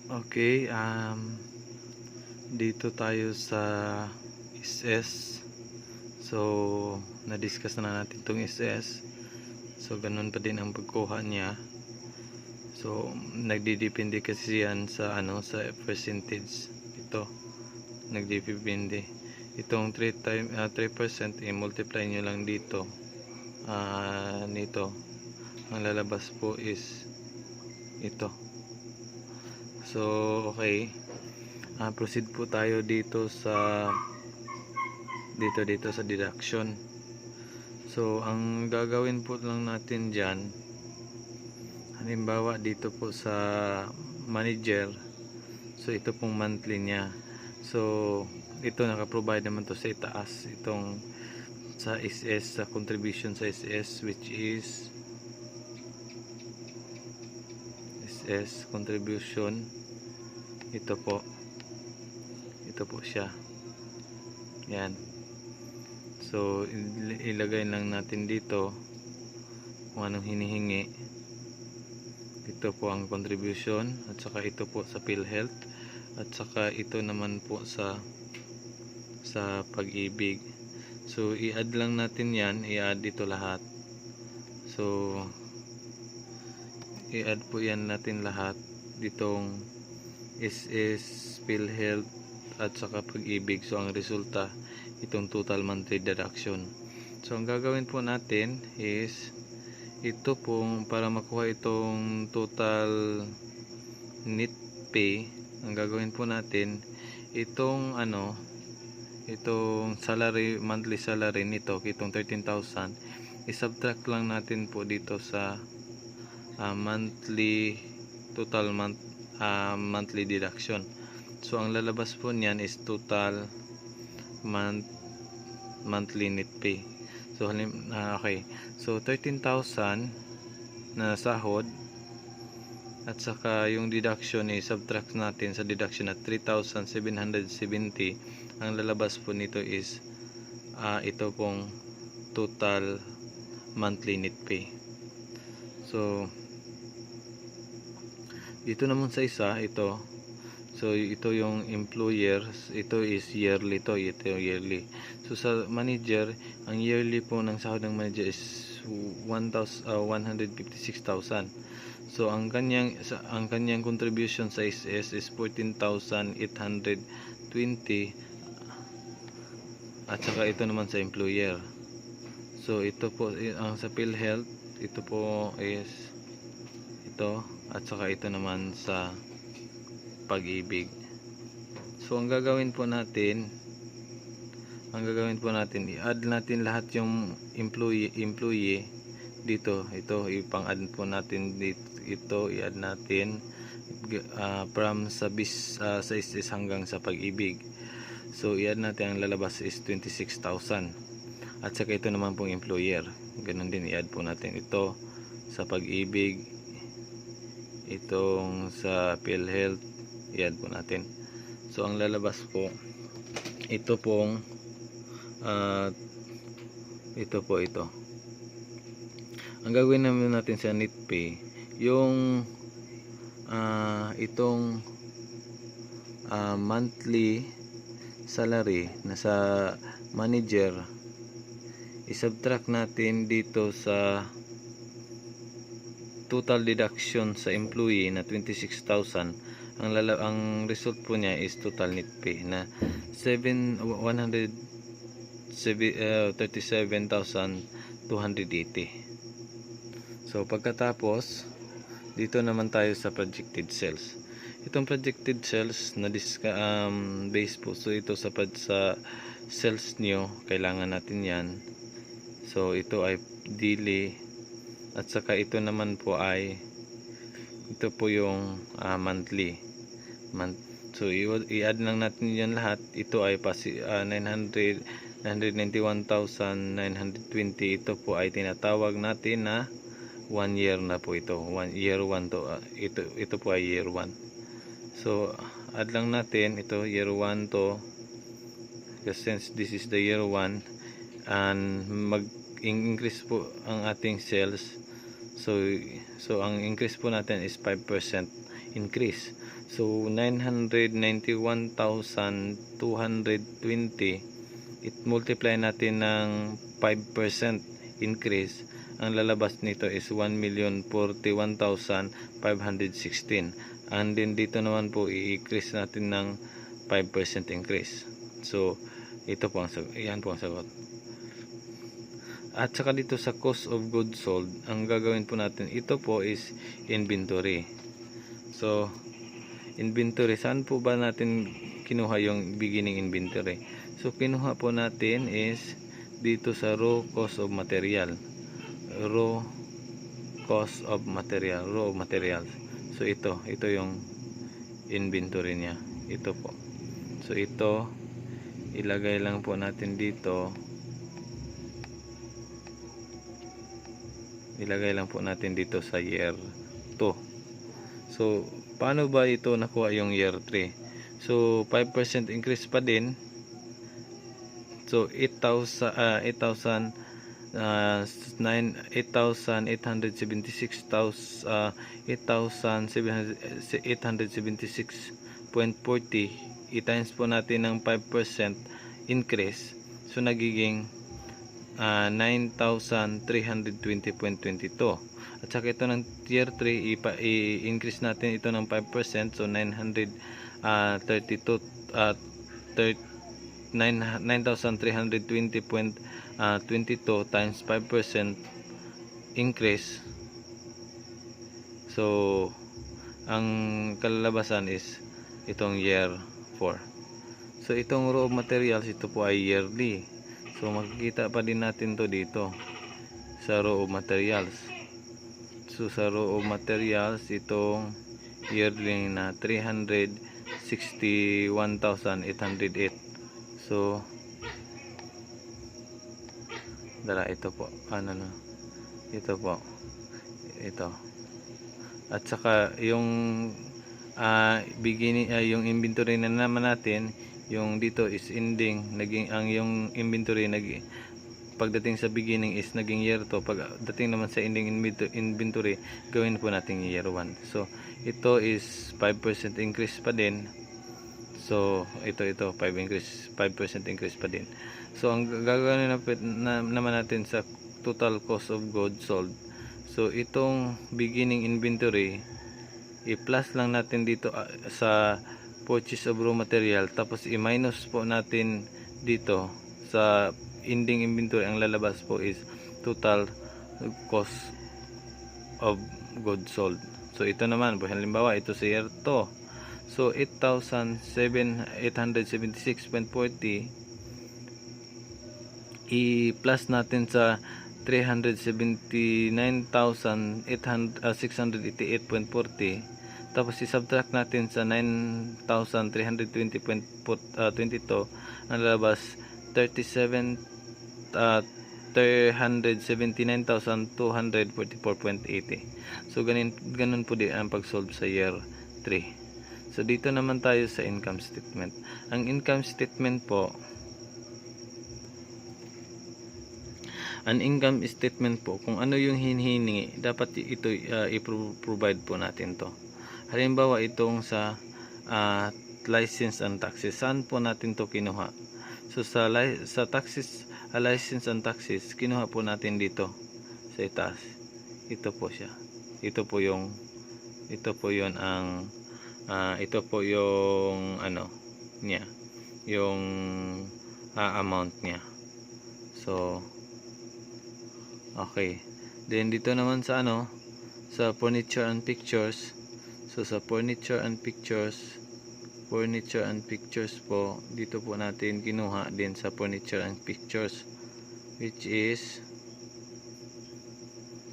Okay, dito tayo sa SS. So, na-discuss na natin itong SS. So, ganun pa din ang pagkuha niya. So, nagdidepende kasi yan sa sa percentage. Ito, nagdidepende. Itong 3% i-multiply nyo lang dito. Nito. Ang lalabas po is ito. So, okay. Proceed po tayo dito sa deduction. So, ang gagawin po lang natin dyan, halimbawa dito po sa manager, so ito pong monthly niya. So, ito naka-provide naman to sa itaas, itong sa SS, sa contribution sa SS, which is SS contribution. Ito po siya, yan. So, ilagay lang natin dito kung anong hinihingi. Ito po ang contribution, at saka ito po sa PhilHealth, at saka ito naman po sa Pag-ibig. So, i-add lang natin yan, i-add dito lahat. So, i-add po yan natin lahat ditong SS, PhilHealth, at saka Pag-ibig. So, ang resulta, itong total monthly deduction. So, ang gagawin po natin is ito pong, para makuha itong total net pay, ang gagawin po natin, itong itong salary, monthly salary nito, itong 13,000, i-subtract lang natin po dito sa monthly total monthly deduction. So, ang lalabas po niyan is total monthly net pay. So, okay. So, 13,000 na sahod, at saka yung deduction subtract natin sa deduction at 3,770. Ang lalabas po nito is ito pong total monthly net pay. So, dito naman sa isa, ito. So, ito yung employers, ito is yearly ito yearly. So, sa manager, ang yearly po ng sahod ng manager is 156,000. So, ang kanyang contribution sa SS is 14,820, at saka ito naman sa employer. So, ito po ang sa PhilHealth, ito po is ito, at saka ito naman sa Pag-ibig. So, ang gagawin po natin, i-add natin lahat yung employee dito. Ito, ipang-add po natin dito. Ito, i-add natin from sa SS hanggang sa Pag-ibig. So, i-add natin, ang lalabas is 26,000. At saka ito naman pong employer. Ganun din, i-add po natin ito sa Pag-ibig, itong sa PhilHealth, i-add po natin. So, ang lalabas po, ito pong ito. Ang gagawin naman natin sa net pay, yung itong monthly salary na sa manager, i-subtract natin dito sa total deduction sa employee na 26,000. Ang result po niya is total net pay na 137,280. So, pagkatapos, dito naman tayo sa projected sales. Itong projected sales na base po. So, ito sa sales nyo, kailangan natin yan. So, ito ay daily, at saka ito naman po ay ito po yung monthly. So, i-add lang natin yan lahat. Ito ay 991,920. Ito po ay tinatawag natin na 1 year na po ito. Year 1 to. Ito po ay year 1. So, add lang natin ito, year 1 to. Because since this is the year 1, and mag-increase po ang ating sales. So ang increase po natin is 5%. increase. So 991,220, it multiply natin ng 5% increase, ang lalabas nito is 1,041,516. And then dito naman po i-increase natin ng 5% increase. So ito po ang sagot. Yan po ang sagot. At saka dito sa cost of goods sold, ang gagawin po natin, ito po is inventory. So inventory, saan po ba natin kinuha yung beginning inventory? So kinuha po natin is dito sa raw cost of material. Raw cost of material, raw materials. So ito yung inventory niya. Ito po. So ito ilagay lang po natin dito. Ilagay lang po natin dito sa year 2. So paano ba ito nakuha yung year 3? So 5% increase pa din. So 8,876,000 8,876.40 i-times po natin ng 5% increase. So nagiging 9,320.22. At saka ito ng tier 3 i-increase natin ito ng 5%. So 9,320.22 times 5% increase. So ang kalalabasan is itong year 4. So itong raw materials, ito po ay yearly. So makikita pa din natin to dito sa raw materials. So sa raw materials, itong yearly na 361,808. So ito po, ito po, ito. At saka yung beginning, yung inventory na naman natin, yung dito is ending, naging ang yung inventory pagdating sa beginning is naging year 2, pagdating naman sa ending inventory gawin po natin year 1. So ito is 5% increase pa din. So ito 5% increase pa din. So ang gagawin naman natin sa total cost of goods sold, so itong beginning inventory i-plus lang natin dito sa purchase of raw material, tapos i-minus po natin dito sa ending inventory. Ang lalabas po is total cost of goods sold. So ito naman po, halimbawa ito sa year 2, so 8,876.40 i-plus natin sa 379,688.40, tapos i-subtract natin sa 9,320.22, ang lalabas 379,244.80. So ganun po din ang pag-solve sa year 3. So dito naman tayo sa income statement. Ang income statement po, kung ano yung hinihingi, dapat ito i-provide po natin to. Halimbawa itong sa license and taxes, saan po natin to kinuha? So sa taxes, license and taxes, kinuha po natin dito sa itaas. Ito po siya. Ito po yung ano niya, yung amount niya. So okay. Then dito naman sa sa furniture and pictures. So sa furniture and pictures po, dito po natin kinuha din sa furniture and pictures, which is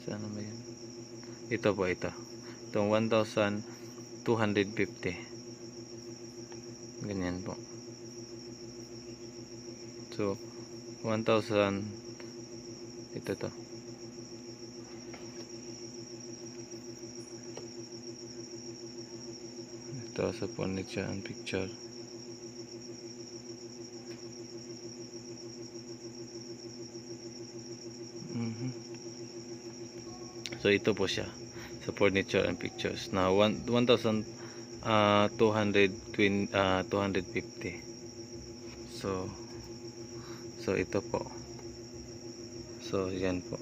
saan ba yan? Ito po, itong 1,250. Ganyan po. So 1,000, ito to. Ito sa furniture and picture. So ito po siya. sa furniture and pictures na 250. So ito po. So yan po.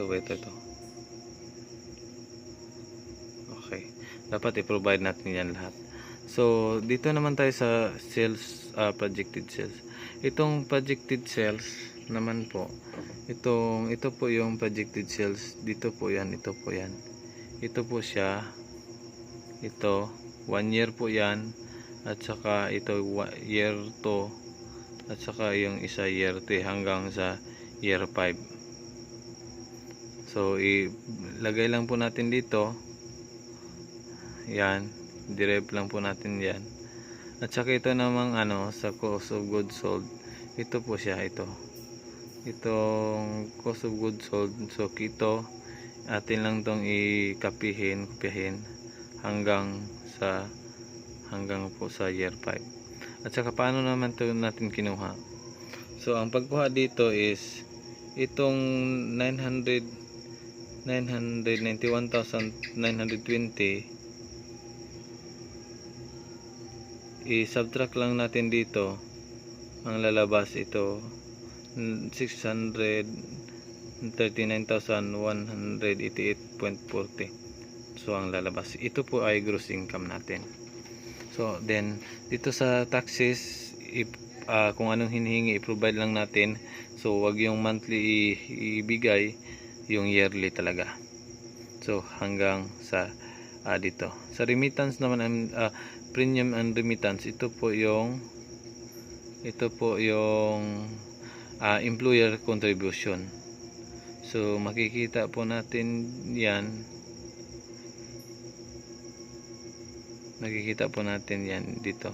Ito. Okay. Dapat i-provide natin yan lahat. So dito naman tayo sa sales, projected sales. Itong projected sales naman po, ito po yung projected sales. Dito po yan, ito po yan. Ito po siya. Ito 1 year po yan, at saka ito year 2, at saka yung isa year 3 hanggang sa year 5. So ilagay lang po natin dito yan, derive lang po natin yan. At saka ito namang sa cost of goods sold, ito po siya, itong cost of goods sold. So ito atin lang tong i-copyhin hanggang po sa year 5. At saka paano naman ito natin kinuha? So ang pagkuha dito is itong 991,920, i-subtract lang natin dito, ang lalabas ito 639,188.40. so ang lalabas, ito po ay gross income natin. So then dito sa taxes, kung anong hinihingi i-provide lang natin. So wag yung monthly ibigay, yung yearly talaga. So hanggang sa dito sa remittance naman, premium and remittance, ito po yung employer contribution. So makikita po natin yan, dito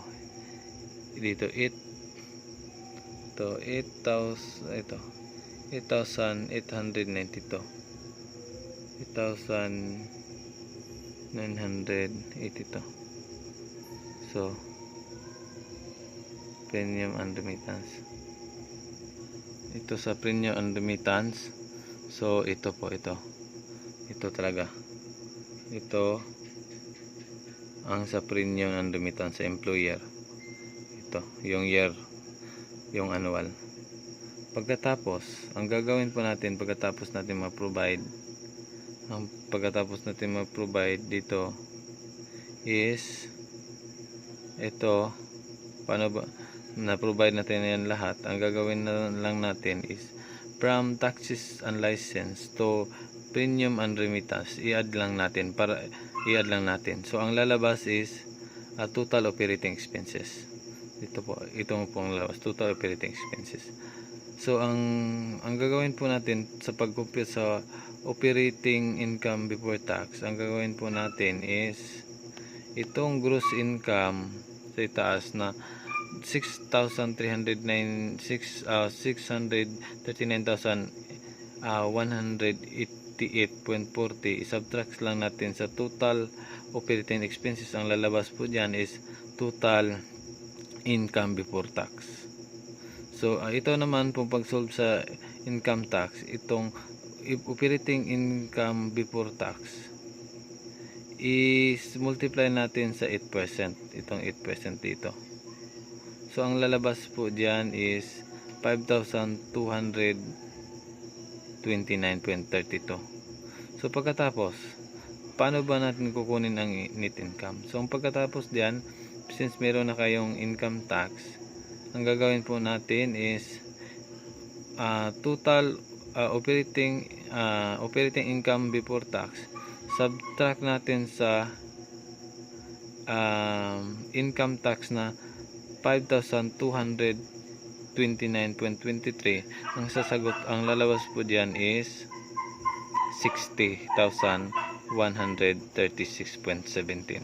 8,982. So premium and remittance, ito sa premium and remittance. So ito talaga, ito ang sa premium and remittance sa employer. Ito yung year, yung annual. Pagkatapos ang gagawin po natin, pagkatapos natin ma-provide dito is ito. Paano ba na-provide natin yan lahat? Ang gagawin na lang natin is from taxes and license to premium and remittance, i-add lang natin. So ang lalabas is total operating expenses. Ito po ang lalabas, total operating expenses. So ang gagawin po natin sa pag-compute sa operating income before tax, ang gagawin po natin is itong gross income sa itaas na 639,188.40, subtract lang natin sa total operating expenses. Ang lalabas po dyan is total income before tax. So ito naman po pag-solve sa income tax, itong operating income before tax is multiply natin sa 8%, itong 8% dito. So ang lalabas po diyan is 5,229.32. So pagkatapos, paano ba natin kukunin ang net income? So ang pagkatapos diyan, since meron na kayong income tax, ang gagawin po natin is total operating income before tax, subtract natin sa income tax na 5,229.23. ang sasagot, ang lalabas po diyan is 60,136.17.